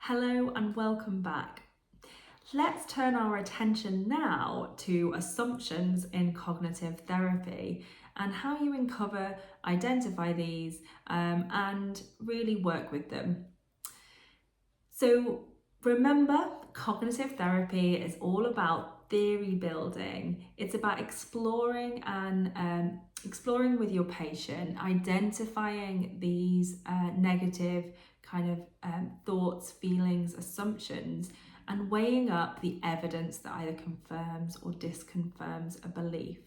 Hello and welcome back. Let's turn our attention now to assumptions in cognitive therapy and how you identify these and really work with them. So remember, cognitive therapy is all about theory building. It's about exploring with your patient, identifying these negative kind of thoughts, feelings, assumptions, and weighing up the evidence that either confirms or disconfirms a belief.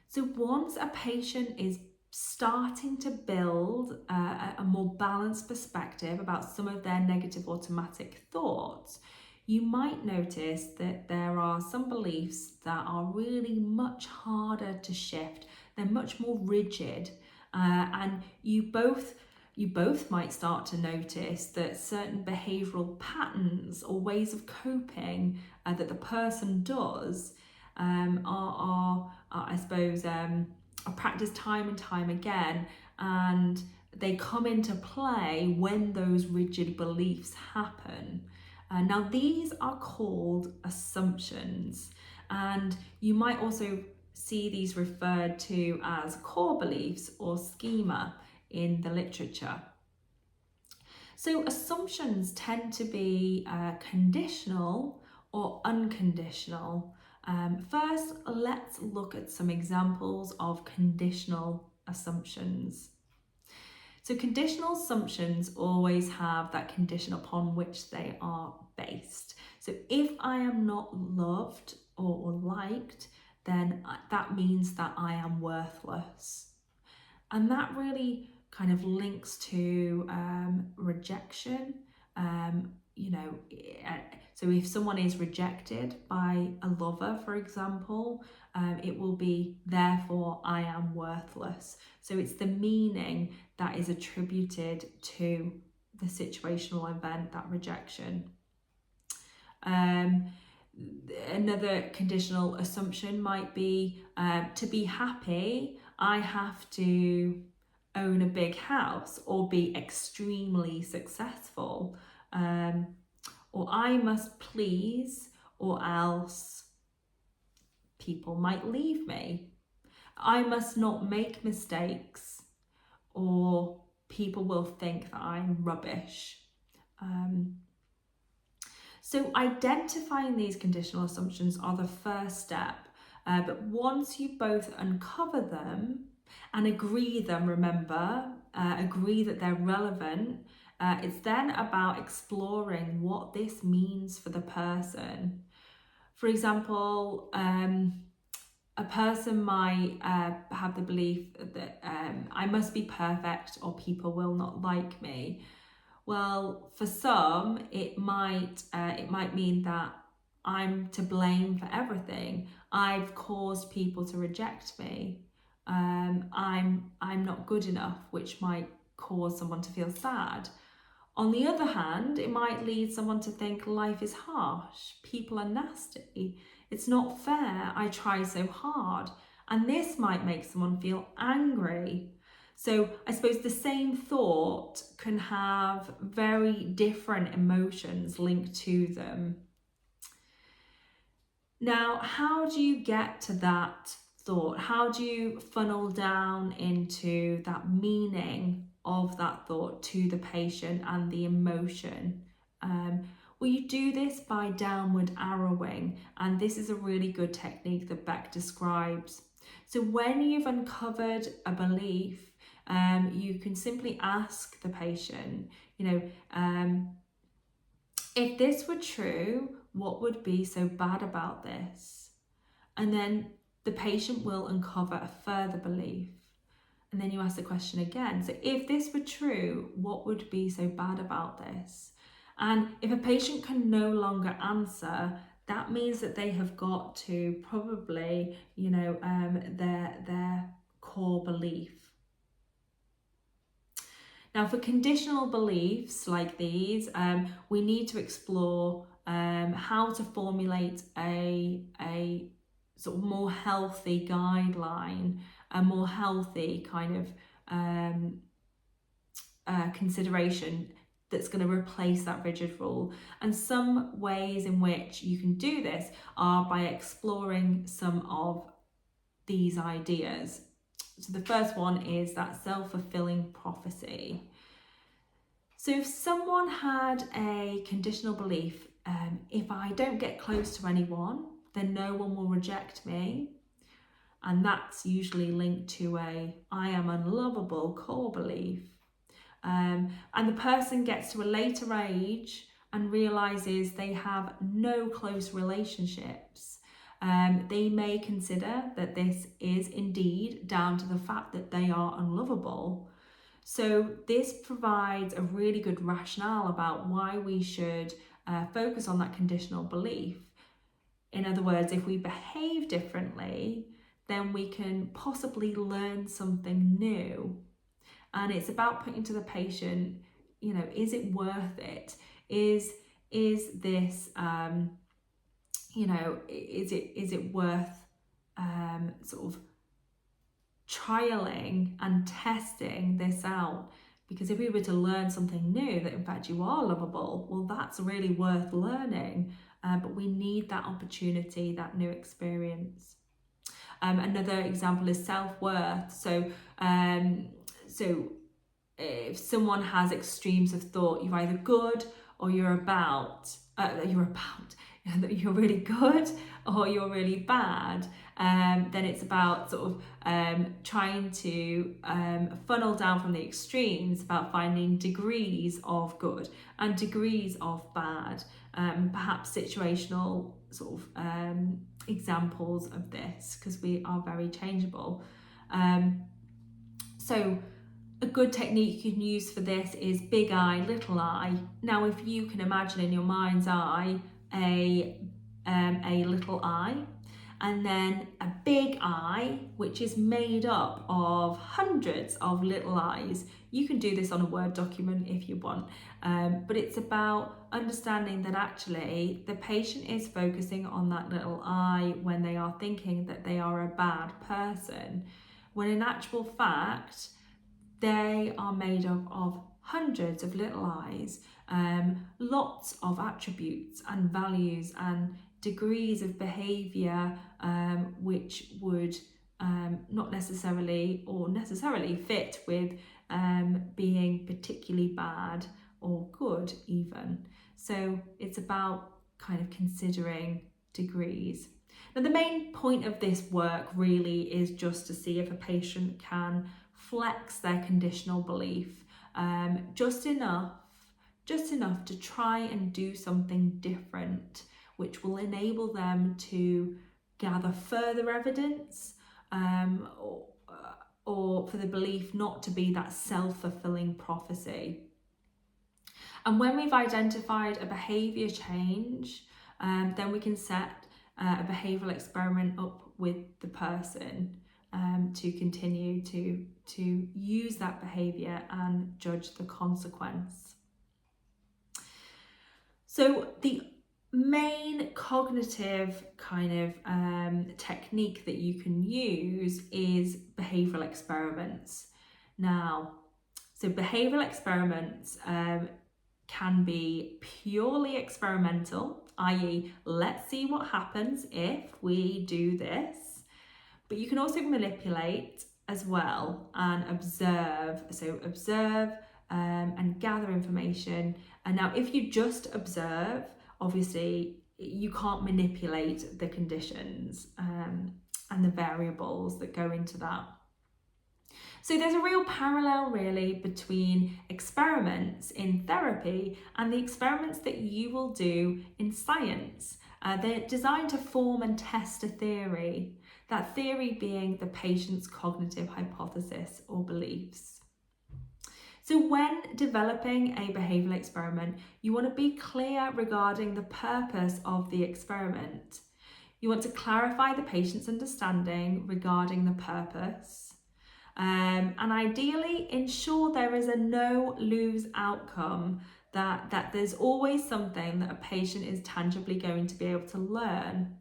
So once a patient is starting to build a more balanced perspective about some of their negative automatic thoughts, you might notice that there are some beliefs that are really much harder to shift. They're much more rigid, and you both might start to notice that certain behavioural patterns or ways of coping that the person does are practiced time and time again, and they come into play when those rigid beliefs happen. Now these are called assumptions, and you might also see these referred to as core beliefs or schema in the literature. So assumptions tend to be conditional or unconditional. First, let's look at some examples of conditional assumptions. So conditional assumptions always have that condition upon which they are based. So if I am not loved or liked, then that means that I am worthless. And that really kind of links to rejection. So if someone is rejected by a lover, for example, it will be, therefore I am worthless. So it's the meaning that is attributed to the situational event, that rejection. Another conditional assumption might be, to be happy, I have to own a big house or be extremely successful. Or I must please, or else people might leave me. I must not make mistakes, or people will think that I'm rubbish. So identifying these conditional assumptions are the first step. But once you both uncover them and agree them, agree that they're relevant, it's then about exploring what this means for the person. For example, a person might have the belief that I must be perfect or people will not like me. Well, for some, it might mean that I'm to blame for everything. I've caused people to reject me. I'm not good enough, which might cause someone to feel sad. On the other hand, it might lead someone to think life is harsh, people are nasty, it's not fair, I try so hard. And this might make someone feel angry. So I suppose the same thought can have very different emotions linked to them. Now, how do you get to that thought? How do you funnel down into that meaning of that thought to the patient and the emotion? Well, you do this by downward arrowing, and this is a really good technique that Beck describes. So when you've uncovered a belief, you can simply ask the patient, if this were true, what would be so bad about this? And then the patient will uncover a further belief. And then you ask the question again. So if this were true, what would be so bad about this? And if a patient can no longer answer, that means that they have got to probably, their core belief. Now, for conditional beliefs like these, we need to explore how to formulate a sort of more healthy guideline, a more healthy kind of consideration that's going to replace that rigid rule. And some ways in which you can do this are by exploring some of these ideas. So the first one is that self-fulfilling prophecy. So if someone had a conditional belief, if I don't get close to anyone, then no one will reject me. And that's usually linked to a I am unlovable core belief. And the person gets to a later age and realises they have no close relationships. They may consider that this is indeed down to the fact that they are unlovable. So this provides a really good rationale about why we should focus on that conditional belief. In other words, if we behave differently, then we can possibly learn something new. And it's about putting to the patient, is it worth it? Is this, is it worth sort of trialing and testing this out? Because if we were to learn something new, that in fact you are lovable, well, that's really worth learning. But we need that opportunity, that new experience. Another example is self-worth. So if someone has extremes of thought, you're either good or you're really good or you're really bad, then it's about sort of trying to funnel down from the extremes, about finding degrees of good and degrees of bad, perhaps situational sort of examples of this, because we are very changeable. So a good technique you can use for this is big I, little I. Now, if you can imagine in your mind's eye a little I, and then a big I, which is made up of hundreds of little I's. You can do this on a Word document if you want, but it's about understanding that actually the patient is focusing on that little I when they are thinking that they are a bad person, when in actual fact, they are made up of hundreds of little I's, lots of attributes and values and degrees of behaviour which would not necessarily fit with being particularly bad or good even. So it's about kind of considering degrees. Now, the main point of this work really is just to see if a patient can flex their conditional belief just enough to try and do something different, which will enable them to gather further evidence or for the belief not to be that self-fulfilling prophecy. And when we've identified a behaviour change, then we can set a behavioural experiment up with the person to continue to use that behaviour and judge the consequence. So the main cognitive kind of technique that you can use is behavioural experiments. Now, so behavioural experiments can be purely experimental, i.e. let's see what happens if we do this. But you can also manipulate as well and observe. So observe and gather information. And now if you just observe, obviously you can't manipulate the conditions and the variables that go into that. So there's a real parallel really between experiments in therapy and the experiments that you will do in science. They're designed to form and test a theory, that theory being the patient's cognitive hypothesis or beliefs. So when developing a behavioural experiment, you want to be clear regarding the purpose of the experiment. You want to clarify the patient's understanding regarding the purpose. And ideally ensure there is a no-lose outcome, that there's always something that a patient is tangibly going to be able to learn.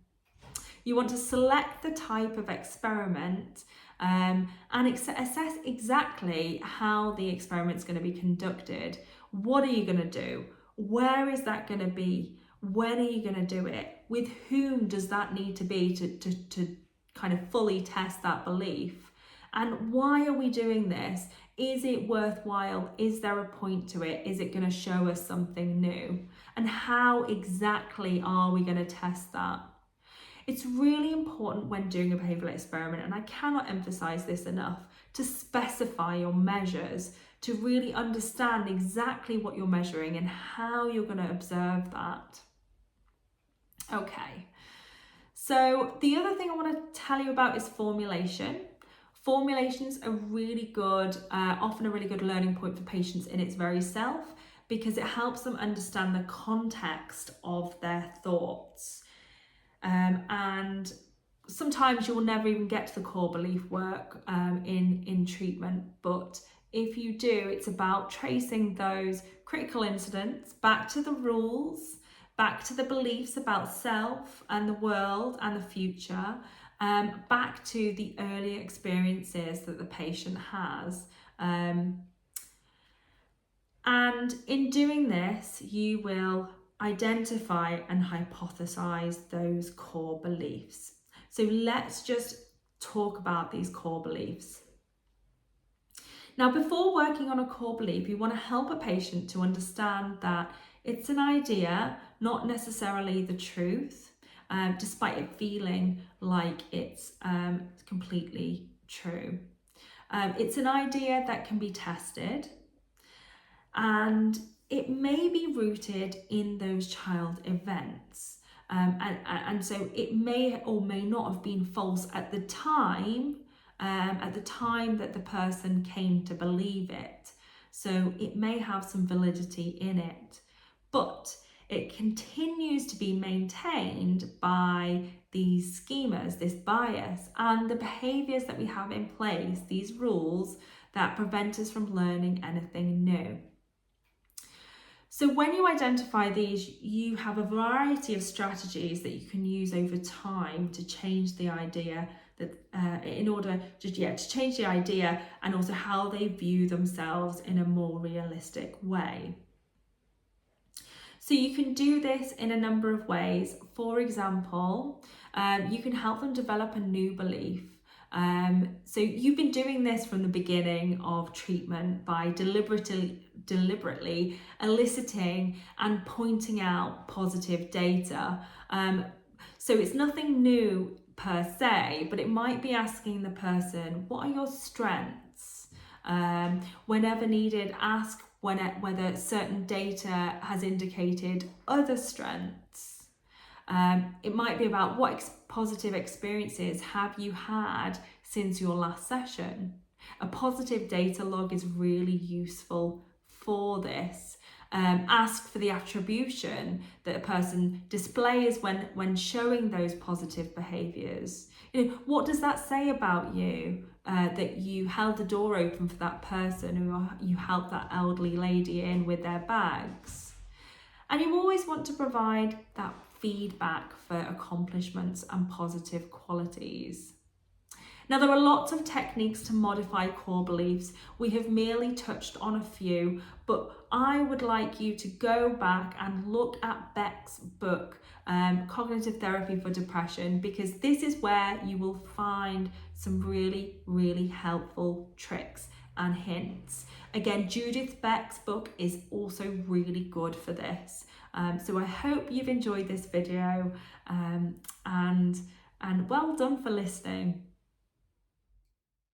You want to select the type of experiment and assess exactly how the experiment's going to be conducted, What are you going to do? Where is that going to be? When are you going to do it? With whom does that need to be to kind of fully test that belief? And why are we doing this? Is it worthwhile? Is there a point to it? Is it going to show us something new? And how exactly are we going to test that? It's really important when doing a behavioural experiment, and I cannot emphasise this enough, to specify your measures, to really understand exactly what you're measuring and how you're going to observe that. Okay, so the other thing I want to tell you about is formulation. Formulation's a really good, often a really good learning point for patients in its very self, because it helps them understand the context of their thoughts. And sometimes you'll never even get to the core belief work in treatment, but if you do, it's about tracing those critical incidents back to the rules, back to the beliefs about self and the world and the future, back to the early experiences that the patient has. And in doing this, you will identify and hypothesize those core beliefs. So let's just talk about these core beliefs. Now, before working on a core belief, you want to help a patient to understand that it's an idea, not necessarily the truth, despite it feeling like it's completely true. It's an idea that can be tested, and it may be rooted in those child events. And so it may or may not have been false at the time that the person came to believe it. So it may have some validity in it, but it continues to be maintained by these schemas, this bias, and the behaviours that we have in place, these rules that prevent us from learning anything new. So when you identify these, you have a variety of strategies that you can use over time to change the idea, that in order to change the idea, and also how they view themselves in a more realistic way. So you can do this in a number of ways. For example, you can help them develop a new belief. So you've been doing this from the beginning of treatment by deliberately eliciting and pointing out positive data. So it's nothing new per se, but it might be asking the person, what are your strengths? Whenever needed, ask whether certain data has indicated other strengths. It might be about what positive experiences have you had since your last session. A positive data log is really useful for this. Ask for the attribution that a person displays when showing those positive behaviours. What does that say about you? That you held the door open for that person, or you helped that elderly lady in with their bags. And you always want to provide that feedback for accomplishments and positive qualities. Now, there are lots of techniques to modify core beliefs. We have merely touched on a few, but I would like you to go back and look at Beck's book, Cognitive Therapy for Depression, because this is where you will find some really, really helpful tricks and hints. Again, Judith Beck's book is also really good for this. So I hope you've enjoyed this video, and well done for listening.